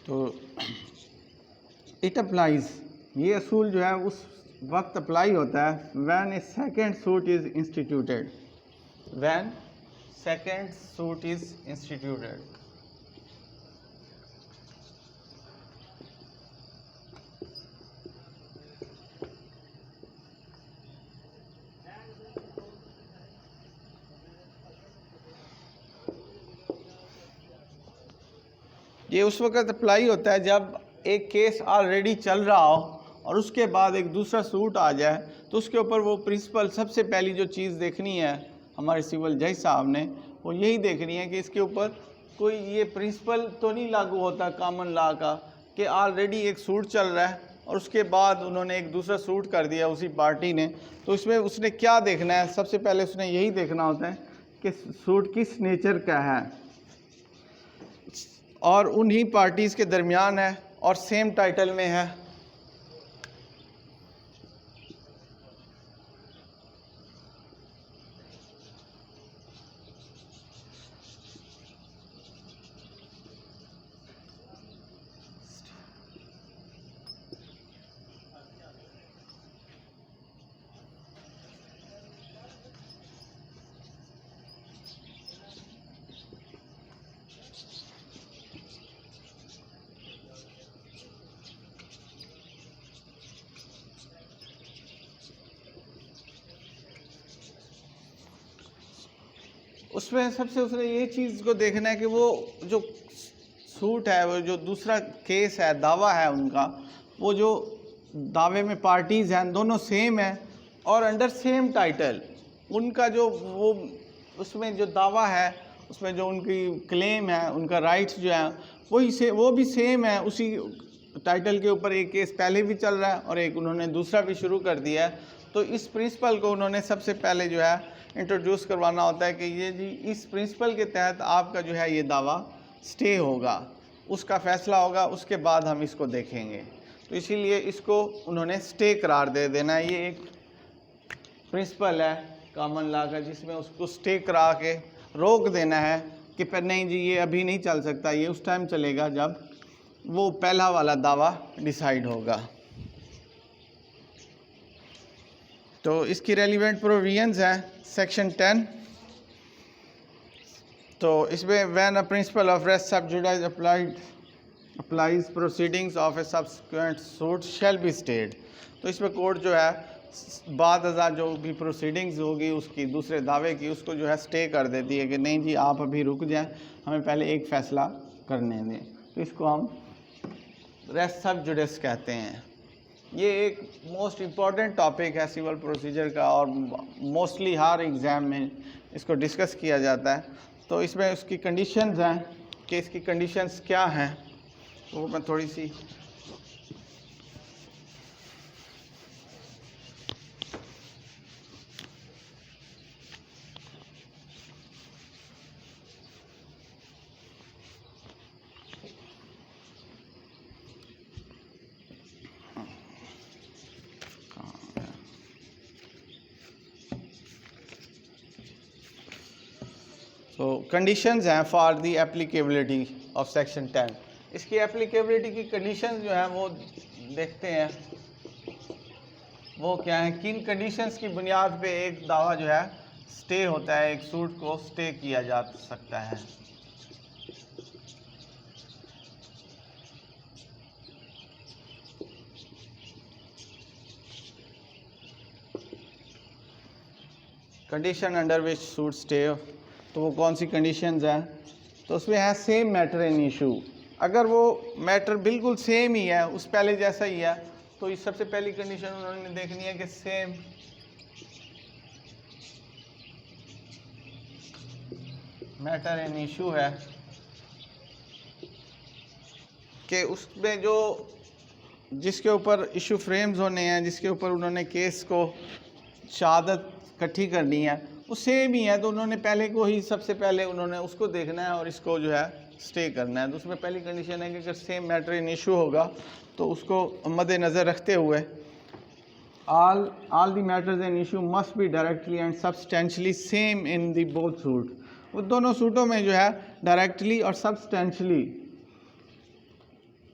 तो it applies, ये असूल जो है उस वक्त अप्लाई होता है when A second suit is instituted, when second suit is instituted. ये उस वक्त अप्लाई होता है जब एक केस ऑलरेडी चल रहा हो और उसके बाद एक दूसरा सूट आ जाए, तो उसके ऊपर वो प्रिंसिपल सबसे पहली जो चीज़ देखनी है हमारे सिविल जज साहब ने, वो यही देखनी है कि इसके ऊपर कोई ये प्रिंसिपल तो नहीं लागू होता कॉमन लॉ का कि ऑलरेडी एक सूट चल रहा है और उसके बाद उन्होंने एक दूसरा सूट कर दिया उसी पार्टी ने। तो इसमें उसने क्या देखना है, सबसे पहले उसने यही देखना होता है कि सूट किस नेचर का है और उन्हीं पार्टीज़ के दरमियान है और सेम टाइटल में है। उसमें सबसे उसने ये चीज़ को देखना है कि वो जो सूट है, वो जो दूसरा केस है, दावा है उनका, वो जो दावे में पार्टीज़ हैं दोनों सेम है और अंडर सेम टाइटल। उनका जो वो उसमें जो दावा है उसमें जो उनकी क्लेम है, उनका राइट्स जो है वही से वो भी सेम है। उसी टाइटल के ऊपर एक केस पहले भी चल रहा है और एक उन्होंने दूसरा भी शुरू कर दिया है। तो इस प्रिंसिपल को उन्होंने सबसे पहले जो है इंट्रोड्यूस करवाना होता है कि ये जी इस प्रिंसिपल के तहत आपका जो है ये दावा स्टे होगा, उसका फ़ैसला होगा, उसके बाद हम इसको देखेंगे। तो इसीलिए इसको उन्होंने स्टे करार दे देना है। ये एक प्रिंसिपल है कॉमन लॉ का जिसमें उसको स्टे करा के रोक देना है कि पर नहीं जी ये अभी नहीं चल सकता, ये उस टाइम चलेगा जब वो पहला वाला दावा डिसाइड होगा। तो इसकी रेलिवेंट प्रोविजंस हैं सेक्शन 10। तो इसमें when a principle of res sub judice applies proceedings of a subsequent suit shall be stayed. तो इसमें कोर्ट जो है बाद जो भी प्रोसीडिंग्स होगी उसकी दूसरे दावे की, उसको जो है स्टे कर देती है कि नहीं जी आप अभी रुक जाएं, हमें पहले एक फ़ैसला करने दें। तो इसको हम रेस सब जुडिस कहते हैं। ये एक मोस्ट इम्पॉर्टेंट टॉपिक है सिविल प्रोसीजर का और मोस्टली हर एग्ज़ाम में इसको डिस्कस किया जाता है। तो इसमें उसकी कंडीशंस हैं कि इसकी कंडीशंस क्या हैं, वो मैं थोड़ी सी तो कंडीशंस हैं for the applicability of section 10। इसकी एप्लीकेबिलिटी की कंडीशंस जो हैं वो देखते हैं वो क्या है, किन कंडीशंस की बुनियाद पे एक दावा जो है स्टे होता है, एक सूट को स्टे किया जा सकता है। Condition under which suit stay, तो वो कौन सी कंडीशंस हैं? तो उसमें है सेम मैटर इन इशू। अगर वो मैटर बिल्कुल सेम ही है, उस पहले जैसा ही है, तो इस सबसे पहली कंडीशन उन्होंने देखनी है कि सेम मैटर इन इशू है, कि उसमें जो जिसके ऊपर इशू फ्रेम्स होने हैं, जिसके ऊपर उन्होंने केस को शहादत इकट्ठी करनी है, वो सेम ही है। तो उन्होंने पहले को ही सबसे पहले उन्होंने उसको देखना है और इसको जो है स्टे करना है। तो उसमें पहली कंडीशन है कि अगर सेम मैटर इन इशू होगा तो उसको मद्देनज़र रखते हुए all the matters in issue must be directly and substantially same in the both suit. वो दोनों सूटों में जो है डायरेक्टली और सब्सटेंशली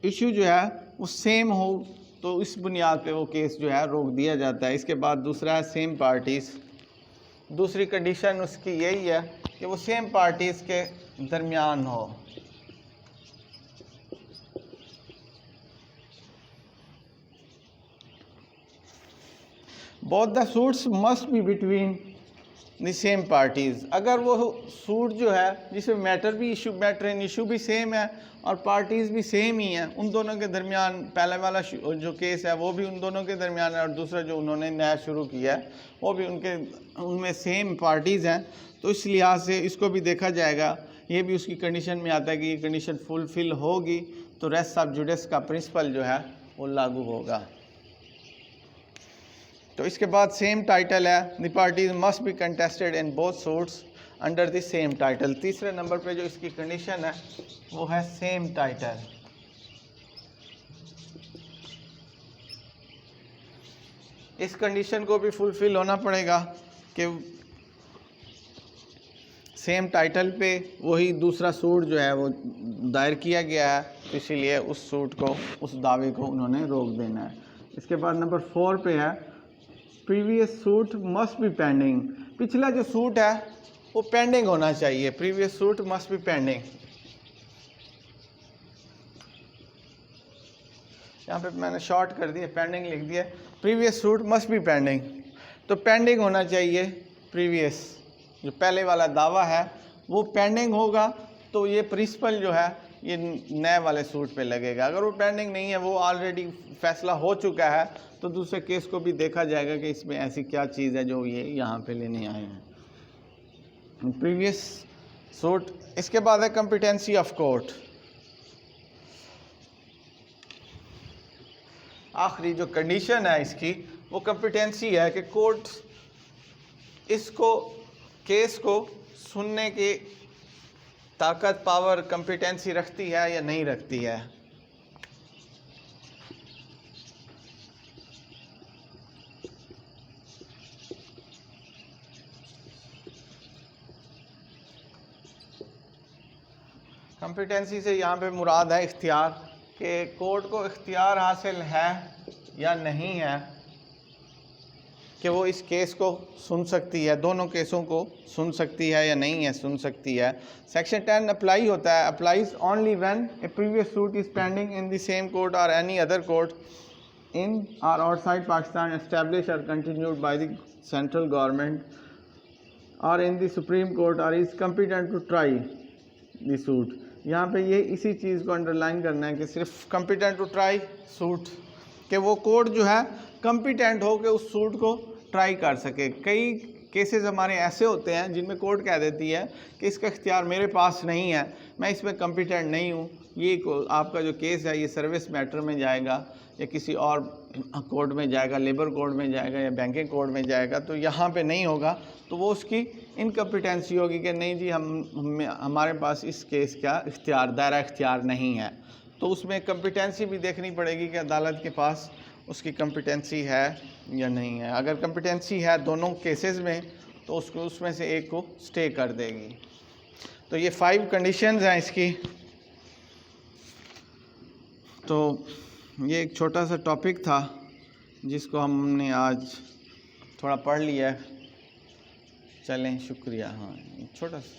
इशू जो है वो सेम हो तो इस बुनियाद पे वो केस जो है रोक दिया जाता है। इसके बाद दूसरा है सेम पार्टीज़। दूसरी कंडीशन उसकी यही है कि वो सेम पार्टीज़ के दरमियान हो। Both the suits must be between the same parties. अगर वो सूट जो है जिसमें मैटर इन इशू भी सेम है और पार्टीज़ भी सेम ही हैं, उन दोनों के दरमियान पहले वाला जो केस है वो भी उन दोनों के दरमियान है और दूसरा जो उन्होंने नया शुरू किया है वो भी उनमें सेम पार्टीज़ हैं, तो इस लिहाज से इसको भी देखा जाएगा। ये भी उसकी कंडीशन में आता है कि ये कंडीशन फुलफ़िल होगी तो रेस्ट ऑफ जुडिस का प्रिंसिपल जो है वो लागू होगा। तो इसके बाद सेम टाइटल है, the parties must be contested in both suits under the same title. तीसरे नंबर पे जो इसकी कंडीशन है वो है सेम टाइटल। इस कंडीशन को भी फुलफिल होना पड़ेगा कि सेम टाइटल पे वही दूसरा सूट जो है वो दायर किया गया है, तो इसीलिए उस सूट को, उस दावे को उन्होंने रोक देना है। इसके बाद नंबर 4 पे है, previous suit must be pending. पिछला जो सूट है वो पेंडिंग होना चाहिए। Previous suit must be pending. यहाँ पे मैंने शॉर्ट कर दिया, पेंडिंग लिख दिया। Previous suit must be pending, तो पेंडिंग होना चाहिए। प्रीवियस जो पहले वाला दावा है वो पेंडिंग होगा तो ये प्रिंसिपल जो है ये नए वाले सूट पे लगेगा। अगर वो पेंडिंग नहीं है, वो ऑलरेडी फैसला हो चुका है, तो दूसरे केस को भी देखा जाएगा कि इसमें ऐसी क्या चीज़ है जो ये यहाँ पे लेने आए हैं। Previous suit. इसके बाद है कॉम्पिटेंसी ऑफ कोर्ट। आखिरी जो कंडीशन है इसकी वो कॉम्पिटेंसी है कि कोर्ट इसको केस को सुनने की ताकत, पावर, कॉम्पिटेंसी रखती है या नहीं रखती है। कॉम्पिटेंसी से यहाँ पे मुराद है इख्तियार, कि कोर्ट को इख्तियार हासिल है या नहीं है कि वो इस केस को सुन सकती है, दोनों केसों को सुन सकती है या नहीं है, सुन सकती है। सेक्शन 10 अप्लाई होता है, applies only when a previous suit is pending in the same court or any other court in or outside Pakistan establish or continued by the central government or in the Supreme Court और is competent to try the suit. यहाँ पे ये इसी चीज़ को underline करना है कि सिर्फ कॉम्पिटेंट टू ट्राई सूट, कि वो कोर्ट जो है कॉम्पिटेंट हो के उस सूट को ट्राई कर सके। कई केसेस हमारे ऐसे होते हैं जिनमें कोर्ट कह देती है कि इसका इख्तियार मेरे पास नहीं है, मैं इसमें कॉम्पिटेंट नहीं हूँ, ये आपका जो केस है ये सर्विस मैटर में जाएगा या किसी और कोर्ट में जाएगा, लेबर कोर्ट में जाएगा या बैंकिंग कोर्ट में जाएगा, तो यहाँ पे नहीं होगा, तो वो उसकी इनकम्पिटेंसी होगी कि नहीं जी हमारे पास इस केस का इख्तियार, दायरा इख्तियार नहीं है। तो उसमें कॉम्पिटेंसी भी देखनी पड़ेगी कि अदालत के पास उसकी कॉम्पिटेंसी है या नहीं है। अगर कॉम्पिटेंसी है दोनों केसेस में तो उसको उसमें से एक को स्टे कर देगी। तो ये 5 कंडीशंस हैं इसकी। तो ये एक छोटा सा टॉपिक था जिसको हमने आज थोड़ा पढ़ लिया है। चलें, शुक्रिया। हाँ, छोटा सा